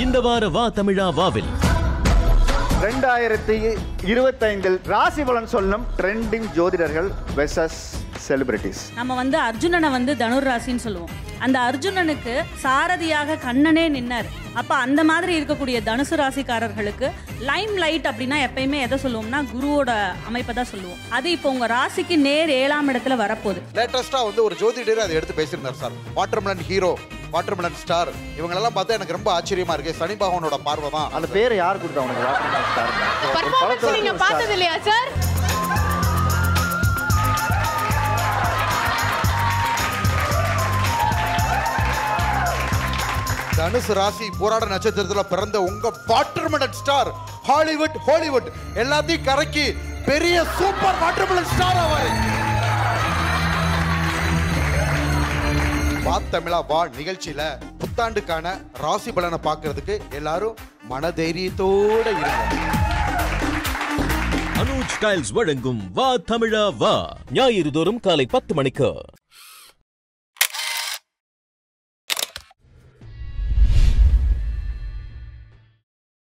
இந்த வார வா தமிழா வாவில் 2025 ராசி பலன் சொல்லும் ட்ரெண்டிங் ஜோதிடர்கள் வெர்சஸ் செலிபிரிட்டிஸ். நம்ம அர்ஜுனனை தனுர் ராசின்னு சொல்லுவோம். அந்த அர்ஜுனனுக்கு சாரதியாக கண்ணனே நின்னார். அப்ப அந்த மாதிரி இருக்கக்கூடிய தனுசு ராசிக்காரர்களுக்கு லைம் லைட் அப்படின்னா எப்பயுமே எதை சொல்லுவோம்னா குருவோட அமைப்பை தான் சொல்லுவோம். அது இப்போ உங்க ராசிக்கு நேர் 7ஆம் இடத்துல வரப்போகுது. லேட்டஸ்டா ஒரு ஜோதிடர் அதை எடுத்து பேசியிருந்தார் sir. Watermelon hero, watermelon star, இவங்களெல்லாம் பார்த்தா எனக்கு ரொம்ப ஆச்சரியமா இருக்கு. சனி பகவானோட பார்வை தான். அந்த பேர் யார் கொடுத்தா உனக்கு? வாட்டர்மெலன் ஸ்டார் பர்ஃபார்மன்ஸ் நீங்க பார்த்தது இல்லையா சார்? தனுசு ராசி போராட நட்சத்திரத்துல பிறந்த உங்க வாட்டர்மெலன் ஸ்டார் ஹாலிவுட் எல்லாத்தையும் கரக்கி பெரிய சூப்பர் வாட்டர்மெலன் ஸ்டார் ஆவாரு. வா தமிழா வா நிகழ்ச்சியில புத்தாண்டுக்கான ராசி பலனை பார்க்கிறதுக்கு எல்லாரும் மனதைரியத்தோட இருங்க. அனுஜ் டைல்ஸ் வழங்கும் வா தமிழா வா ஞாயிறு தோறும் காலை 10 மணிக்கு.